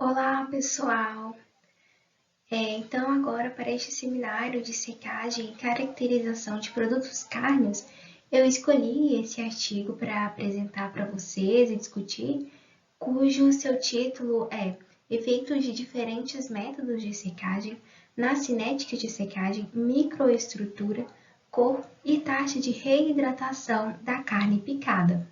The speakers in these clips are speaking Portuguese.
Olá, pessoal! Então, agora para este seminário de secagem e caracterização de produtos cárneos, eu escolhi esse artigo para apresentar para vocês e discutir, cujo seu título é Efeitos de diferentes métodos de secagem na cinética de secagem, microestrutura, cor e taxa de reidratação da carne picada.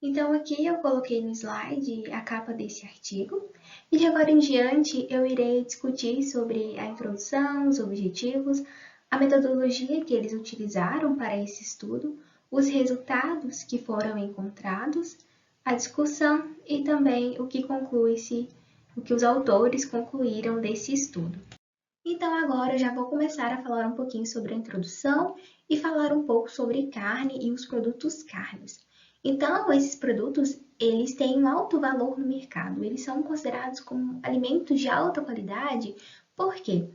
Então, aqui eu coloquei no slide a capa desse artigo, e de agora em diante eu irei discutir sobre a introdução, os objetivos, a metodologia que eles utilizaram para esse estudo, os resultados que foram encontrados, a discussão e também o que os autores concluíram desse estudo. Então, agora eu já vou começar a falar um pouquinho sobre a introdução e falar um pouco sobre carne e os produtos carnes. Então, esses produtos, eles têm um alto valor no mercado. Eles são considerados como alimentos de alta qualidade. Por quê?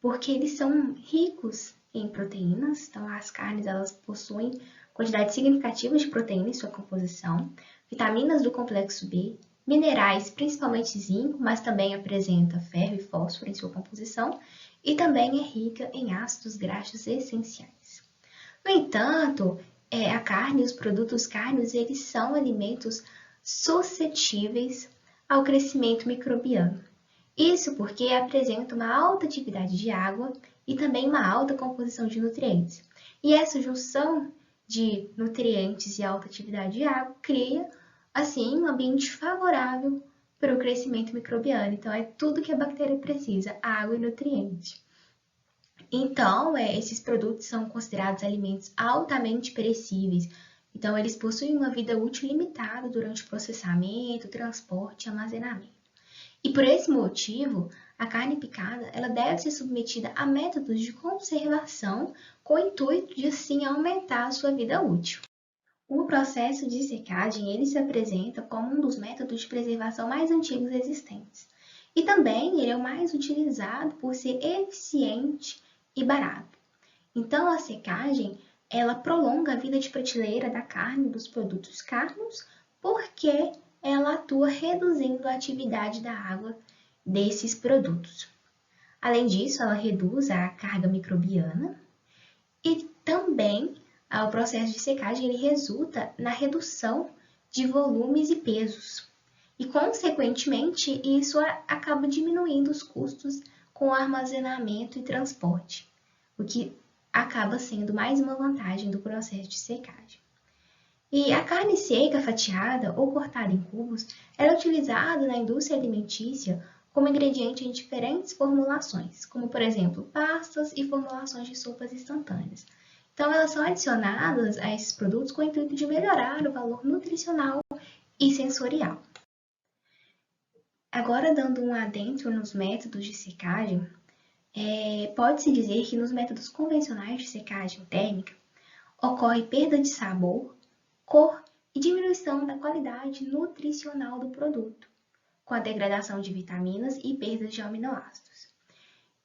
Porque eles são ricos em proteínas. Então, as carnes, elas possuem quantidades significativas de proteína em sua composição, vitaminas do complexo B, minerais, principalmente zinco, mas também apresenta ferro e fósforo em sua composição, e também é rica em ácidos graxos essenciais. No entanto, a carne e os produtos carnes, eles são alimentos suscetíveis ao crescimento microbiano. Isso porque apresentam uma alta atividade de água e também uma alta composição de nutrientes. E essa junção de nutrientes e alta atividade de água cria, assim, um ambiente favorável para o crescimento microbiano. Então, é tudo que a bactéria precisa, água e nutrientes. Então, esses produtos são considerados alimentos altamente perecíveis. Então, eles possuem uma vida útil limitada durante o processamento, transporte e armazenamento. E por esse motivo, a carne picada ela deve ser submetida a métodos de conservação com o intuito de, assim, aumentar a sua vida útil. O processo de secagem ele se apresenta como um dos métodos de preservação mais antigos existentes. E também ele é o mais utilizado por ser eficiente e barato. Então, a secagem ela prolonga a vida de prateleira da carne dos produtos carnos, porque ela atua reduzindo a atividade da água desses produtos. Além disso, ela reduz a carga microbiana e também o processo de secagem ele resulta na redução de volumes e pesos. E, consequentemente, isso acaba diminuindo os custos com armazenamento e transporte, o que acaba sendo mais uma vantagem do processo de secagem. E a carne seca, fatiada ou cortada em cubos era utilizada na indústria alimentícia como ingrediente em diferentes formulações, como, por exemplo, pastas e formulações de sopas instantâneas. Então, elas são adicionadas a esses produtos com o intuito de melhorar o valor nutricional e sensorial. Agora, dando um adentro nos métodos de secagem, pode-se dizer que nos métodos convencionais de secagem térmica ocorre perda de sabor, cor e diminuição da qualidade nutricional do produto, com a degradação de vitaminas e perdas de aminoácidos.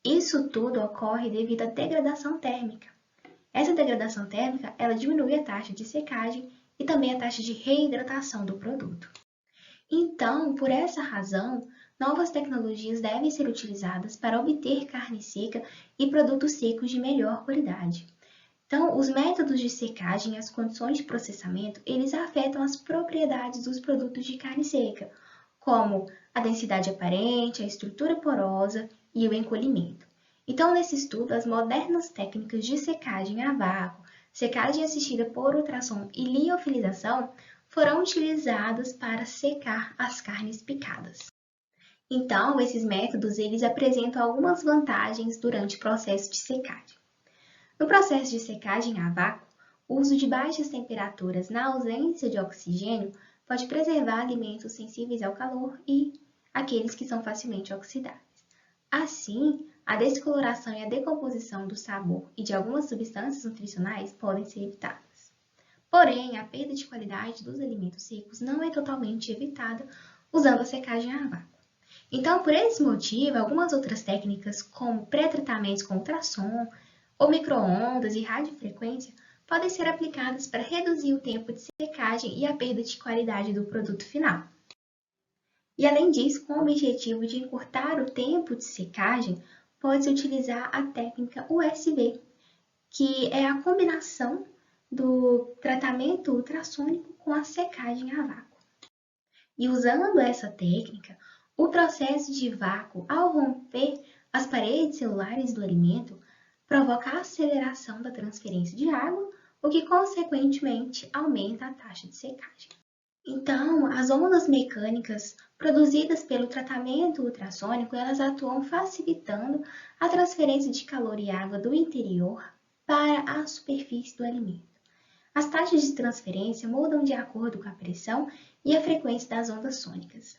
Isso tudo ocorre devido à degradação térmica. Essa degradação térmica ela diminui a taxa de secagem e também a taxa de reidratação do produto. Então, por essa razão, novas tecnologias devem ser utilizadas para obter carne seca e produtos secos de melhor qualidade. Então, os métodos de secagem e as condições de processamento, eles afetam as propriedades dos produtos de carne seca, como a densidade aparente, a estrutura porosa e o encolhimento. Então, nesse estudo, as modernas técnicas de secagem a vácuo, secagem assistida por ultrassom e liofilização foram utilizadas para secar as carnes picadas. Então, esses métodos eles apresentam algumas vantagens durante o processo de secagem. No processo de secagem a vácuo, o uso de baixas temperaturas na ausência de oxigênio pode preservar alimentos sensíveis ao calor e aqueles que são facilmente oxidáveis. Assim, a descoloração e a decomposição do sabor e de algumas substâncias nutricionais podem ser evitadas. Porém, a perda de qualidade dos alimentos secos não é totalmente evitada usando a secagem a vácuo. Então, por esse motivo, algumas outras técnicas, como pré-tratamentos com ultrassom, ou micro-ondas e radiofrequência, podem ser aplicadas para reduzir o tempo de secagem e a perda de qualidade do produto final. E além disso, com o objetivo de encurtar o tempo de secagem, pode-se utilizar a técnica USV, que é a combinação do tratamento ultrassônico com a secagem a vácuo. E usando essa técnica, o processo de vácuo, ao romper as paredes celulares do alimento, provoca a aceleração da transferência de água, o que consequentemente aumenta a taxa de secagem. Então, as ondas mecânicas produzidas pelo tratamento ultrassônico, elas atuam facilitando a transferência de calor e água do interior para a superfície do alimento. As taxas de transferência mudam de acordo com a pressão e a frequência das ondas sônicas.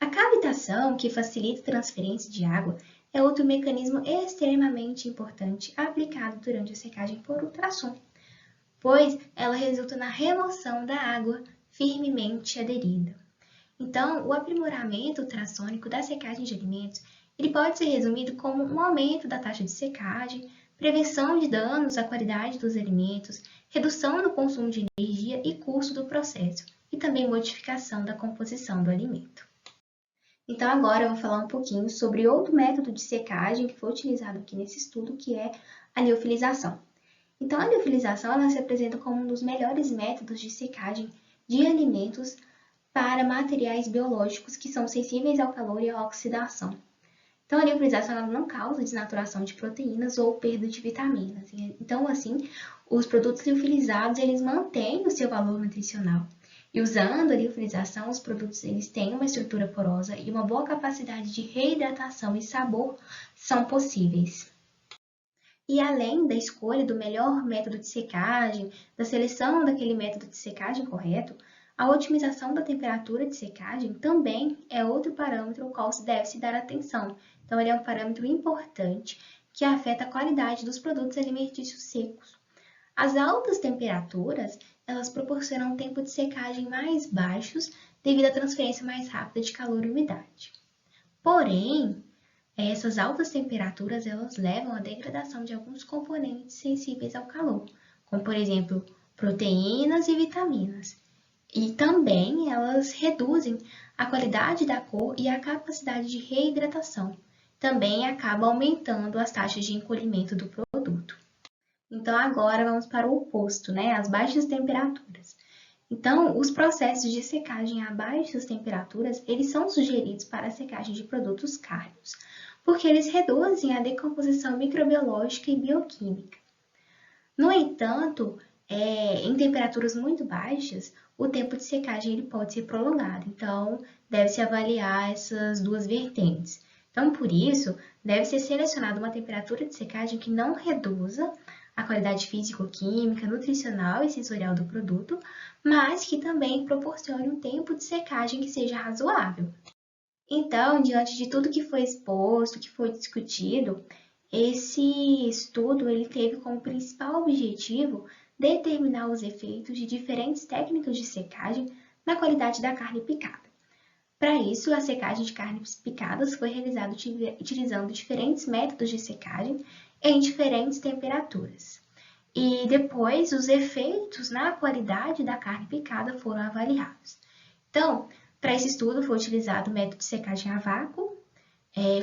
A cavitação, que facilita a transferência de água, é outro mecanismo extremamente importante aplicado durante a secagem por ultrassom, pois ela resulta na remoção da água firmemente aderida. Então, o aprimoramento ultrassônico da secagem de alimentos ele pode ser resumido como um aumento da taxa de secagem, prevenção de danos à qualidade dos alimentos, redução no consumo de energia e custo do processo, e também modificação da composição do alimento. Então, agora eu vou falar um pouquinho sobre outro método de secagem que foi utilizado aqui nesse estudo, que é a liofilização. Então, a liofilização ela se apresenta como um dos melhores métodos de secagem de alimentos para materiais biológicos que são sensíveis ao calor e à oxidação. Então, a liofilização ela não causa desnaturação de proteínas ou perda de vitaminas. Então, assim, os produtos liofilizados eles mantêm o seu valor nutricional. E usando a liofilização, os produtos eles têm uma estrutura porosa e uma boa capacidade de reidratação e sabor são possíveis. E além da escolha do melhor método de secagem, da seleção daquele método de secagem correto, a otimização da temperatura de secagem também é outro parâmetro ao qual se deve se dar atenção. Então, ele é um parâmetro importante que afeta a qualidade dos produtos alimentícios secos. As altas temperaturas, elas proporcionam um tempo de secagem mais baixos devido à transferência mais rápida de calor e umidade. Porém, essas altas temperaturas elas levam à degradação de alguns componentes sensíveis ao calor, como por exemplo, proteínas e vitaminas. E também elas reduzem a qualidade da cor e a capacidade de reidratação. Também acaba aumentando as taxas de encolhimento do produto. Então agora vamos para o oposto, né? As baixas temperaturas. Então, os processos de secagem a baixas temperaturas, eles são sugeridos para a secagem de produtos cárneos, porque eles reduzem a decomposição microbiológica e bioquímica. No entanto, em temperaturas muito baixas, o tempo de secagem ele pode ser prolongado, então deve-se avaliar essas duas vertentes. Então, por isso, deve ser selecionada uma temperatura de secagem que não reduza a qualidade físico-química, nutricional e sensorial do produto, mas que também proporcione um tempo de secagem que seja razoável. Então, diante de tudo que foi exposto, que foi discutido, esse estudo ele teve como principal objetivo determinar os efeitos de diferentes técnicas de secagem na qualidade da carne picada. Para isso, a secagem de carnes picadas foi realizada utilizando diferentes métodos de secagem em diferentes temperaturas. E depois, os efeitos na qualidade da carne picada foram avaliados. Então, para esse estudo foi utilizado o método de secagem a vácuo,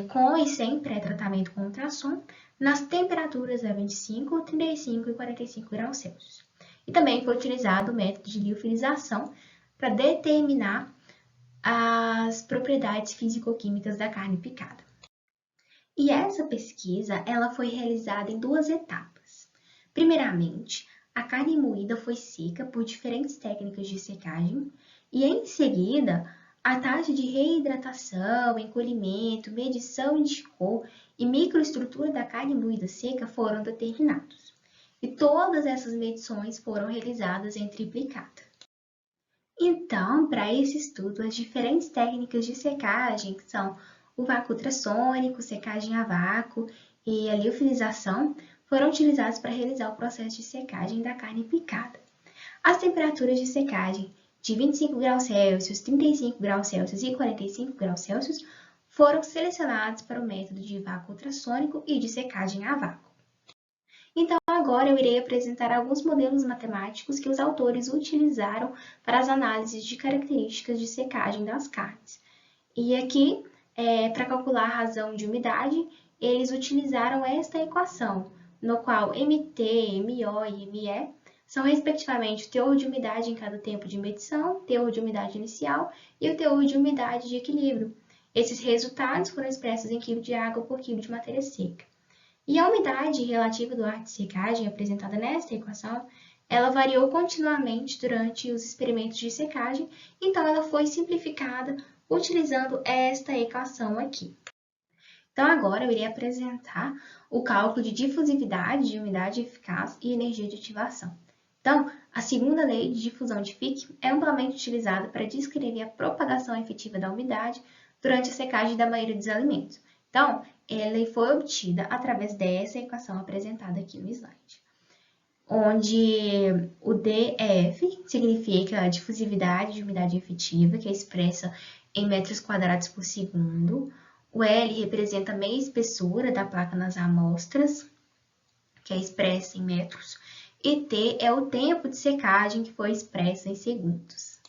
com e sem pré-tratamento com ultrassom, nas temperaturas a 25, 35 e 45 graus Celsius. E também foi utilizado o método de liofilização para determinar as propriedades físico-químicas da carne picada. E essa pesquisa ela foi realizada em duas etapas. Primeiramente, a carne moída foi seca por diferentes técnicas de secagem e, em seguida, a taxa de reidratação, encolhimento, medição de cor e microestrutura da carne moída seca foram determinados. E todas essas medições foram realizadas em triplicata. Então, para esse estudo, as diferentes técnicas de secagem, que são o vácuo ultrassônico, secagem a vácuo e a liofilização, foram utilizadas para realizar o processo de secagem da carne picada. As temperaturas de secagem de 25 graus Celsius, 35 graus Celsius e 45 graus Celsius foram selecionadas para o método de vácuo ultrassônico e de secagem a vácuo. Então, agora eu irei apresentar alguns modelos matemáticos que os autores utilizaram para as análises de características de secagem das carnes. E aqui, para calcular a razão de umidade, eles utilizaram esta equação, no qual MT, MO e ME são respectivamente o teor de umidade em cada tempo de medição, teor de umidade inicial e o teor de umidade de equilíbrio. Esses resultados foram expressos em quilo de água por quilo de matéria seca. E a umidade relativa do ar de secagem apresentada nesta equação, ela variou continuamente durante os experimentos de secagem, então ela foi simplificada utilizando esta equação aqui. Então agora eu irei apresentar o cálculo de difusividade de umidade eficaz e energia de ativação. Então, a segunda lei de difusão de Fick é amplamente utilizada para descrever a propagação efetiva da umidade durante a secagem da maioria dos alimentos. Então, ela foi obtida através dessa equação apresentada aqui no slide, onde o DF significa a difusividade de umidade efetiva, que é expressa em metros quadrados por segundo. O L representa a meia espessura da placa nas amostras, que é expressa em metros. E T é o tempo de secagem, que foi expresso em segundos.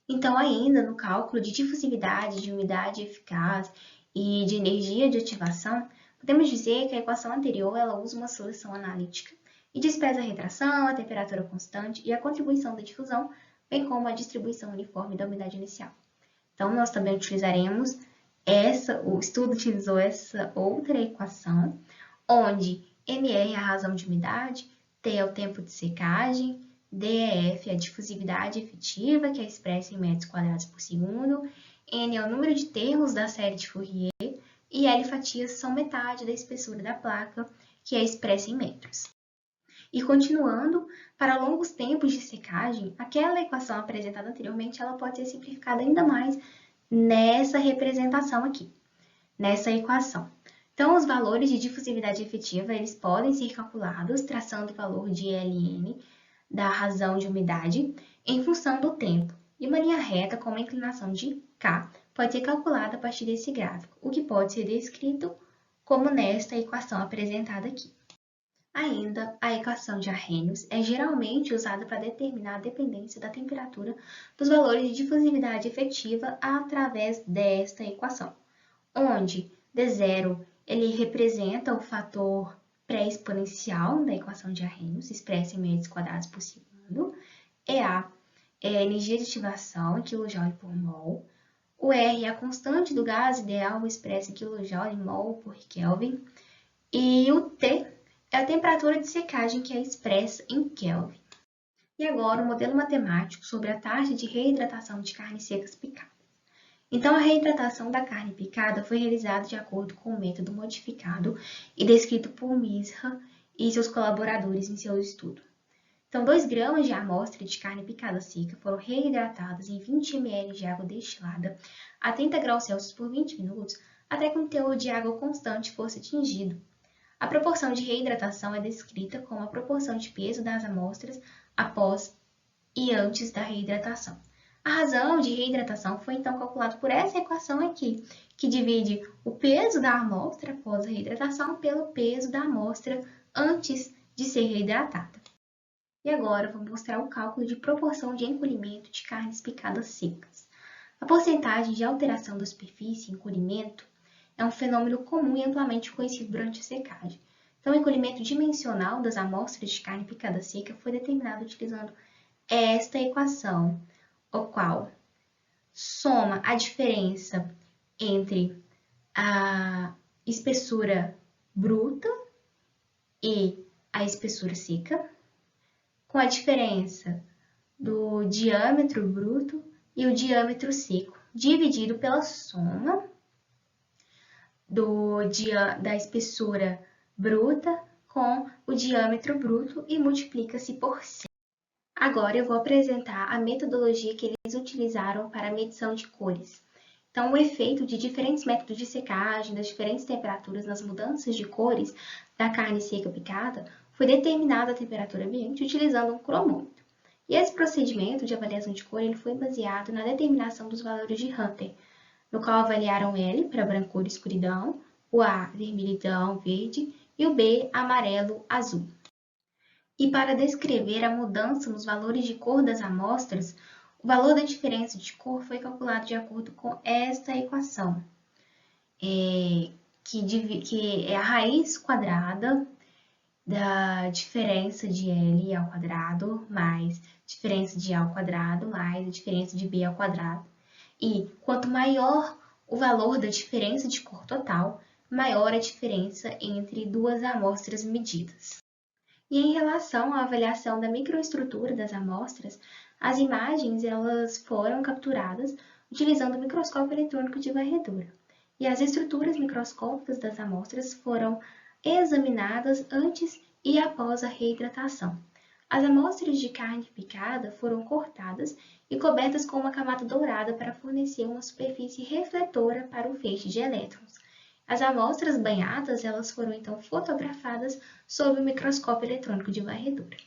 Então, ainda no cálculo de difusividade de umidade eficaz e de energia de ativação, podemos dizer que a equação anterior ela usa uma solução analítica e despreza a retração, a temperatura constante e a contribuição da difusão, bem como a distribuição uniforme da umidade inicial. Então, nós também utilizaremos o estudo utilizou essa outra equação, onde MR é a razão de umidade, T é o tempo de secagem, DEF é a difusividade efetiva, que é expressa em metros quadrados por segundo, N é o número de termos da série de Fourier, e L fatias são metade da espessura da placa, que é expressa em metros. E continuando, para longos tempos de secagem, aquela equação apresentada anteriormente ela pode ser simplificada ainda mais nessa representação aqui, nessa equação. Então, os valores de difusividade efetiva, eles podem ser calculados traçando o valor de Ln da razão de umidade em função do tempo. E uma linha reta com uma inclinação de K pode ser calculada a partir desse gráfico, o que pode ser descrito como nesta equação apresentada aqui. Ainda, a equação de Arrhenius é geralmente usada para determinar a dependência da temperatura dos valores de difusividade efetiva através desta equação, onde D0 ele representa o fator pré-exponencial da equação de Arrhenius, expressa em metros quadrados por segundo, EA é a energia de ativação em kJ por mol, o R é a constante do gás ideal expressa em kJ mol por Kelvin, e o T é a temperatura de secagem que é expressa em Kelvin. E agora, o modelo matemático sobre a taxa de reidratação de carnes secas picadas. Então, a reidratação da carne picada foi realizada de acordo com o método modificado e descrito por Misra e seus colaboradores em seu estudo. Então, 2 gramas de amostra de carne picada seca foram reidratadas em 20 ml de água destilada a 30 graus Celsius por 20 minutos, até que um teor de água constante fosse atingido. A proporção de reidratação é descrita como a proporção de peso das amostras após e antes da reidratação. A razão de reidratação foi então calculada por essa equação aqui, que divide o peso da amostra após a reidratação pelo peso da amostra antes de ser reidratada. E agora vou mostrar o cálculo de proporção de encolhimento de carnes picadas secas. A porcentagem de alteração da superfície, encolhimento, é um fenômeno comum e amplamente conhecido durante a secagem. Então, o encolhimento dimensional das amostras de carne picada seca foi determinado utilizando esta equação, o qual soma a diferença entre a espessura bruta e a espessura seca, com a diferença do diâmetro bruto e o diâmetro seco, dividido pela soma da espessura bruta com o diâmetro bruto e multiplica-se por 100. Agora eu vou apresentar a metodologia que eles utilizaram para a medição de cores. Então, o efeito de diferentes métodos de secagem, das diferentes temperaturas nas mudanças de cores da carne seca picada, foi determinada a temperatura ambiente utilizando um cromômetro. E esse procedimento de avaliação de cor ele foi baseado na determinação dos valores de Hunter, no qual avaliaram L para brancura e escuridão, o A vermelhidão, verde e o B amarelo, azul. E para descrever a mudança nos valores de cor das amostras, O valor da diferença de cor foi calculado de acordo com esta equação, que é a raiz quadrada da diferença de L ao quadrado mais diferença de A ao quadrado mais a diferença de B ao quadrado. E quanto maior o valor da diferença de cor total, maior a diferença entre duas amostras medidas. E em relação à avaliação da microestrutura das amostras, as imagens elas foram capturadas utilizando o microscópio eletrônico de varredura. E as estruturas microscópicas das amostras foram examinadas antes e após a reidratação. As amostras de carne picada foram cortadas e cobertas com uma camada dourada para fornecer uma superfície refletora para o feixe de elétrons. As amostras banhadas elas foram então fotografadas sob o microscópio eletrônico de varredura.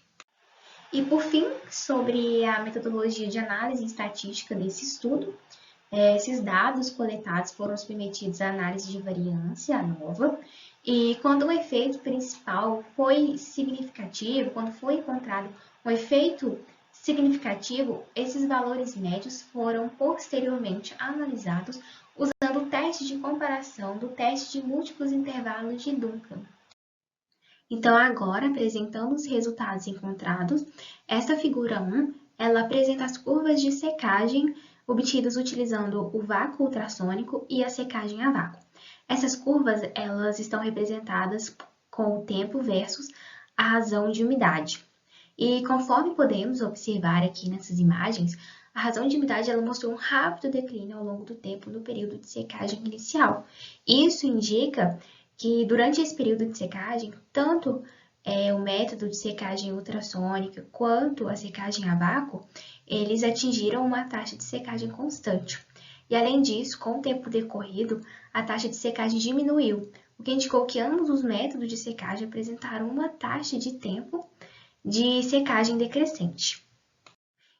E por fim, sobre a metodologia de análise estatística desse estudo, esses dados coletados foram submetidos à análise de variância, a nova, e quando o efeito principal foi significativo, quando foi encontrado um efeito significativo, esses valores médios foram posteriormente analisados usando o teste de comparação do teste de múltiplos intervalos de Duncan. Então, agora, apresentando os resultados encontrados, esta figura 1, ela apresenta as curvas de secagem obtidas utilizando o vácuo ultrassônico e a secagem a vácuo. Essas curvas, elas estão representadas com o tempo versus a razão de umidade. E conforme podemos observar aqui nessas imagens, a razão de umidade ela mostrou um rápido declínio ao longo do tempo no período de secagem inicial. Isso indica que durante esse período de secagem, tanto o método de secagem ultrassônica quanto a secagem a vácuo, eles atingiram uma taxa de secagem constante. E além disso, com o tempo decorrido, a taxa de secagem diminuiu, o que indicou que ambos os métodos de secagem apresentaram uma taxa de tempo de secagem decrescente.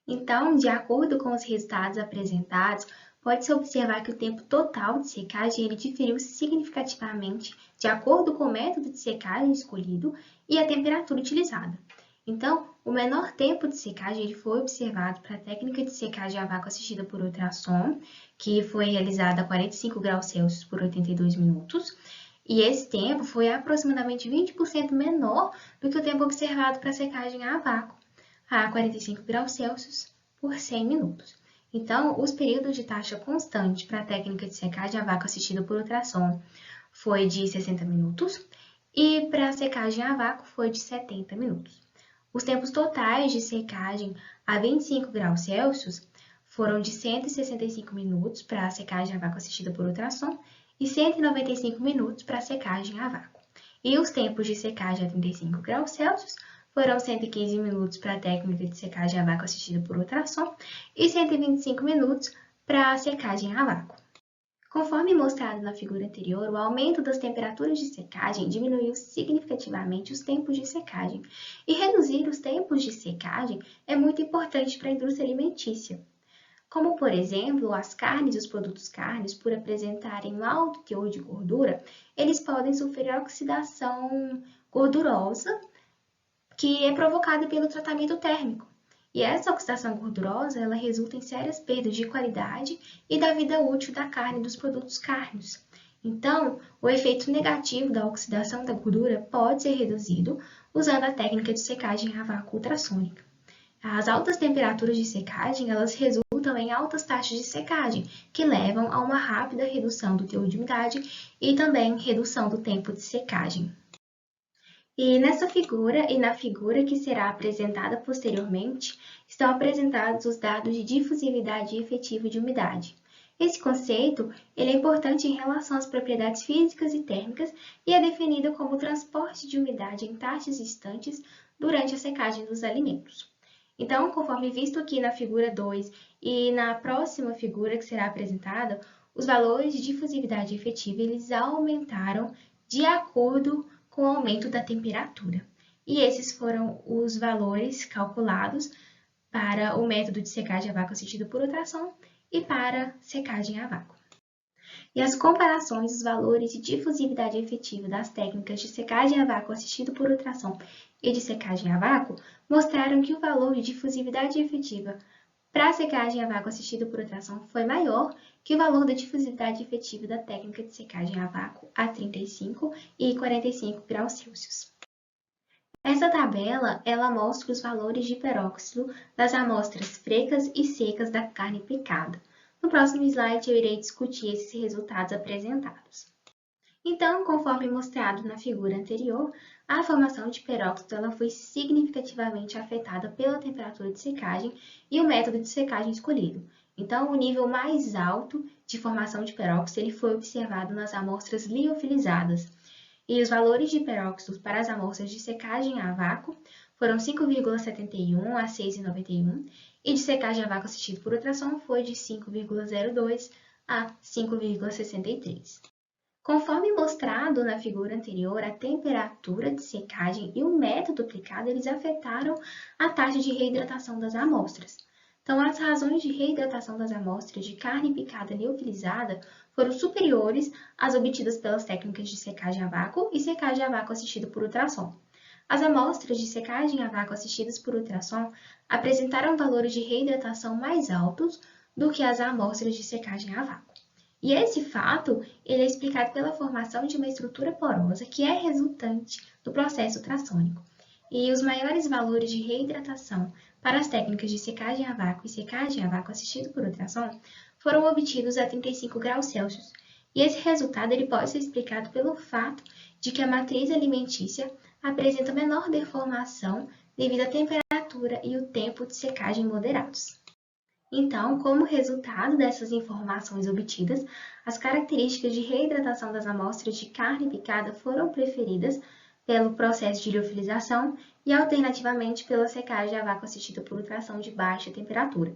Então, de acordo com os resultados apresentados, pode-se observar que o tempo total de secagem ele diferiu significativamente de acordo com o método de secagem escolhido e a temperatura utilizada. Então, o menor tempo de secagem ele foi observado para a técnica de secagem a vácuo assistida por ultrassom, que foi realizada a 45 graus Celsius por 82 minutos, e esse tempo foi aproximadamente 20% menor do que o tempo observado para a secagem a vácuo, a 45 graus Celsius por 100 minutos. Então, os períodos de taxa constante para a técnica de secagem a vácuo assistida por ultrassom foi de 60 minutos e para a secagem a vácuo foi de 70 minutos. Os tempos totais de secagem a 25 graus Celsius foram de 165 minutos para a secagem a vácuo assistida por ultrassom e 195 minutos para a secagem a vácuo. E os tempos de secagem a 35 graus Celsius foram 115 minutos para a técnica de secagem a vácuo assistida por ultrassom e 125 minutos para a secagem a vácuo. Conforme mostrado na figura anterior, o aumento das temperaturas de secagem diminuiu significativamente os tempos de secagem, e reduzir os tempos de secagem é muito importante para a indústria alimentícia. Como, por exemplo, as carnes e os produtos cárneos, por apresentarem um alto teor de gordura, eles podem sofrer oxidação gordurosa, que é provocada pelo tratamento térmico. E essa oxidação gordurosa, ela resulta em sérias perdas de qualidade e da vida útil da carne e dos produtos cárneos. Então, o efeito negativo da oxidação da gordura pode ser reduzido usando a técnica de secagem a vácuo ultrassônica. As altas temperaturas de secagem, elas resultam em altas taxas de secagem, que levam a uma rápida redução do teor de umidade e também redução do tempo de secagem. E nessa figura e na figura que será apresentada posteriormente, estão apresentados os dados de difusividade efetiva de umidade. Esse conceito ele é importante em relação às propriedades físicas e térmicas e é definido como o transporte de umidade em taxas distantes durante a secagem dos alimentos. Então, conforme visto aqui na figura 2 e na próxima figura que será apresentada, os valores de difusividade efetiva eles aumentaram de acordo com o aumento da temperatura. E esses foram os valores calculados para o método de secagem a vácuo assistido por ultrassom e para secagem a vácuo. E as comparações dos valores de difusividade efetiva das técnicas de secagem a vácuo assistido por ultrassom e de secagem a vácuo mostraram que o valor de difusividade efetiva para a secagem a vácuo assistida por ultrassom foi maior que o valor da difusividade efetiva da técnica de secagem a vácuo a 35 e 45 graus Celsius. Essa tabela, ela mostra os valores de peróxido das amostras frescas e secas da carne picada. No próximo slide, eu irei discutir esses resultados apresentados. Então, conforme mostrado na figura anterior, a formação de peróxido ela foi significativamente afetada pela temperatura de secagem e o método de secagem escolhido. Então, o nível mais alto de formação de peróxido ele foi observado nas amostras liofilizadas, e os valores de peróxido para as amostras de secagem a vácuo foram 5,71 a 6,91 e de secagem a vácuo assistido por ultrassom foi de 5,02 a 5,63. Conforme mostrado na figura anterior, a temperatura de secagem e o método aplicado eles afetaram a taxa de reidratação das amostras. Então, as razões de reidratação das amostras de carne picada liofilizada foram superiores às obtidas pelas técnicas de secagem a vácuo e secagem a vácuo assistida por ultrassom. As amostras de secagem a vácuo assistidas por ultrassom apresentaram valores de reidratação mais altos do que as amostras de secagem a vácuo. E esse fato ele é explicado pela formação de uma estrutura porosa que é resultante do processo ultrassônico. E os maiores valores de reidratação para as técnicas de secagem a vácuo e secagem a vácuo assistido por ultrassom foram obtidos a 35 graus Celsius. E esse resultado ele pode ser explicado pelo fato de que a matriz alimentícia apresenta menor deformação devido à temperatura e o tempo de secagem moderados. Então, como resultado dessas informações obtidas, as características de reidratação das amostras de carne picada foram preferidas pelo processo de liofilização e, alternativamente, pela secagem a vácuo assistida por ultrassom de baixa temperatura.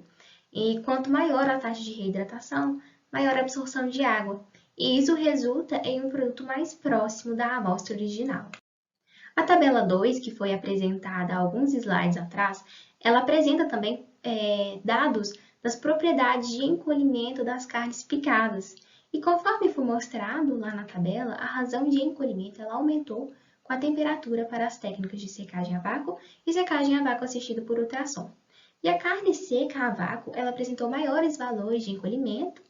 E quanto maior a taxa de reidratação, maior a absorção de água, e isso resulta em um produto mais próximo da amostra original. A tabela 2, que foi apresentada há alguns slides atrás, ela apresenta também dados das propriedades de encolhimento das carnes picadas. E conforme foi mostrado lá na tabela, a razão de encolhimento ela aumentou com a temperatura para as técnicas de secagem a vácuo e secagem a vácuo assistida por ultrassom. E a carne seca a vácuo ela apresentou maiores valores de encolhimento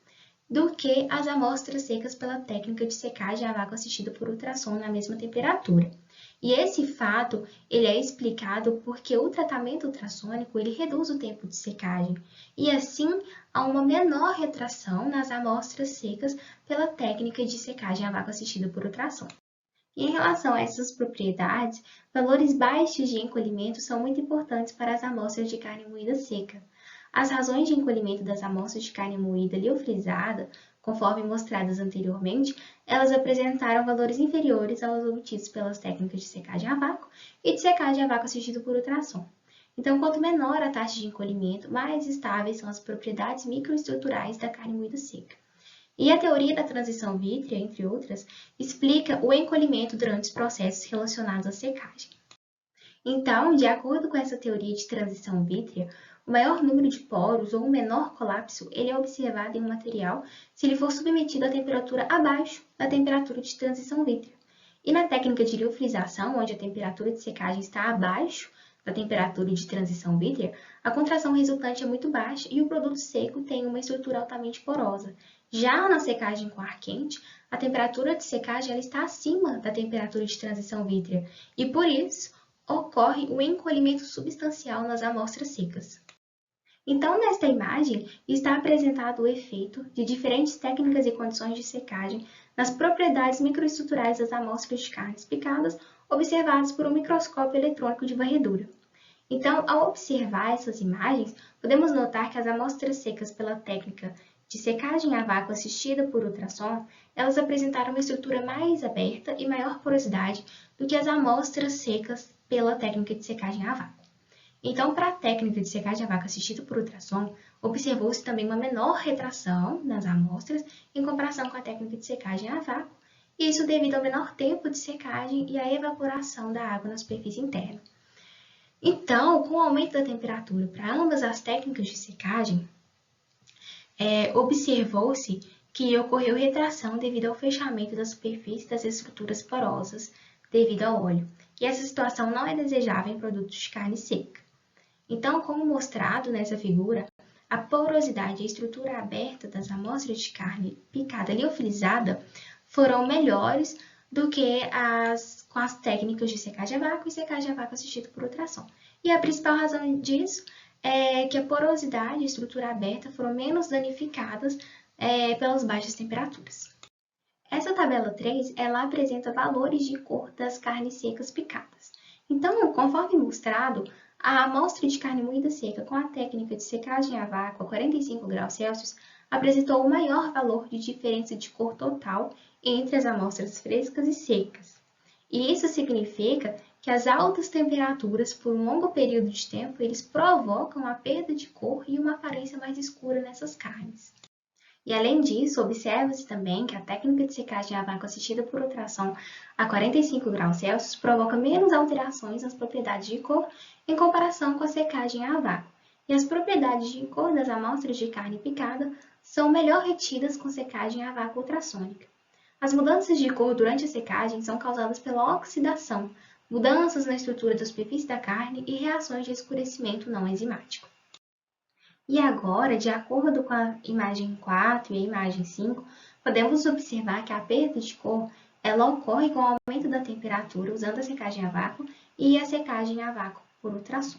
do que as amostras secas pela técnica de secagem a vácuo assistida por ultrassom na mesma temperatura. E esse fato ele é explicado porque o tratamento ultrassônico ele reduz o tempo de secagem e assim há uma menor retração nas amostras secas pela técnica de secagem a vácuo assistida por ultrassom. E em relação a essas propriedades, valores baixos de encolhimento são muito importantes para as amostras de carne moída seca. As razões de encolhimento das amostras de carne moída liofilizada, conforme mostradas anteriormente, elas apresentaram valores inferiores aos obtidos pelas técnicas de secagem a vácuo e de secagem a vácuo assistido por ultrassom. Então, quanto menor a taxa de encolhimento, mais estáveis são as propriedades microestruturais da carne moída seca. E a teoria da transição vítrea, entre outras, explica o encolhimento durante os processos relacionados à secagem. Então, de acordo com essa teoria de transição vítrea, o maior número de poros ou o menor colapso ele é observado em um material se ele for submetido a temperatura abaixo da temperatura de transição vítrea. E na técnica de liofilização, onde a temperatura de secagem está abaixo da temperatura de transição vítrea, a contração resultante é muito baixa e o produto seco tem uma estrutura altamente porosa. Já na secagem com ar quente, a temperatura de secagem ela está acima da temperatura de transição vítrea e, por isso, ocorre o encolhimento substancial nas amostras secas. Então, nesta imagem, está apresentado o efeito de diferentes técnicas e condições de secagem nas propriedades microestruturais das amostras de carnes picadas observadas por um microscópio eletrônico de varredura. Então, ao observar essas imagens, podemos notar que as amostras secas pela técnica de secagem a vácuo assistida por ultrassom, elas apresentaram uma estrutura mais aberta e maior porosidade do que as amostras secas pela técnica de secagem a vácuo. Então, para a técnica de secagem a vácuo assistida por ultrassom, observou-se também uma menor retração nas amostras em comparação com a técnica de secagem a vácuo, e isso devido ao menor tempo de secagem e à evaporação da água na superfície interna. Então, com o aumento da temperatura para ambas as técnicas de secagem, observou-se que ocorreu retração devido ao fechamento da superfície das estruturas porosas devido ao óleo, e essa situação não é desejável em produtos de carne seca. Então, como mostrado nessa figura, a porosidade e a estrutura aberta das amostras de carne picada liofilizada foram melhores do que com as técnicas de secagem a vácuo e secagem a vácuo assistida por ultrassom. E a principal razão disso é que a porosidade e a estrutura aberta foram menos danificadas pelas baixas temperaturas. Essa tabela 3, ela apresenta valores de cor das carnes secas picadas. Então, conforme mostrado, a amostra de carne moída seca com a técnica de secagem a vácuo a 45 graus Celsius apresentou o maior valor de diferença de cor total entre as amostras frescas e secas. E isso significa que as altas temperaturas por um longo período de tempo eles provocam a perda de cor e uma aparência mais escura nessas carnes. E além disso, observa-se também que a técnica de secagem a vácuo assistida por ultrassom a 45 graus Celsius provoca menos alterações nas propriedades de cor em comparação com a secagem a vácuo. E as propriedades de cor das amostras de carne picada são melhor retidas com secagem a vácuo ultrassônica. As mudanças de cor durante a secagem são causadas pela oxidação, mudanças na estrutura da superfície da carne e reações de escurecimento não enzimático. E agora, de acordo com a imagem 4 e a imagem 5, podemos observar que a perda de cor ela ocorre com o aumento da temperatura usando a secagem a vácuo e a secagem a vácuo por ultrassom.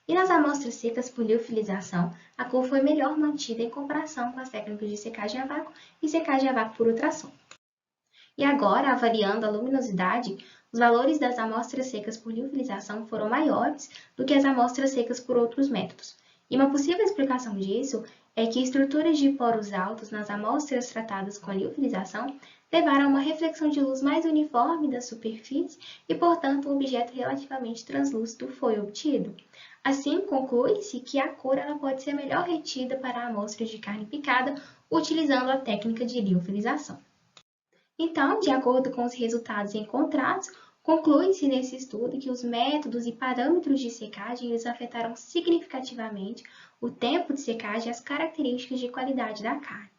E nas amostras secas por liofilização, a cor foi melhor mantida em comparação com as técnicas de secagem a vácuo e secagem a vácuo por ultrassom. E agora, avaliando a luminosidade, os valores das amostras secas por liofilização foram maiores do que as amostras secas por outros métodos. E uma possível explicação disso é que estruturas de poros altos nas amostras tratadas com a liofilização levaram a uma reflexão de luz mais uniforme da superfície e, portanto, um objeto relativamente translúcido foi obtido. Assim, conclui-se que a cor ela pode ser melhor retida para amostras de carne picada utilizando a técnica de liofilização. Então, de acordo com os resultados encontrados, conclui-se nesse estudo que os métodos e parâmetros de secagem eles afetaram significativamente o tempo de secagem e as características de qualidade da carne.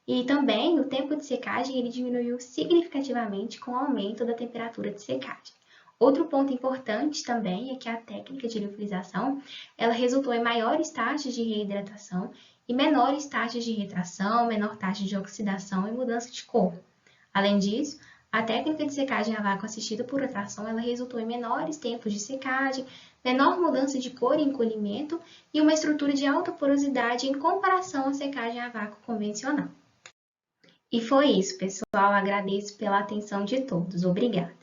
E também o tempo de secagem ele diminuiu significativamente com o aumento da temperatura de secagem. Outro ponto importante também é que a técnica de liofilização ela resultou em maiores taxas de reidratação e menores taxas de retração, menor taxa de oxidação e mudança de cor. Além disso, a técnica de secagem a vácuo assistida por ultrassom ela resultou em menores tempos de secagem, menor mudança de cor e encolhimento e uma estrutura de alta porosidade em comparação à secagem a vácuo convencional. E foi isso, pessoal. Agradeço pela atenção de todos. Obrigada.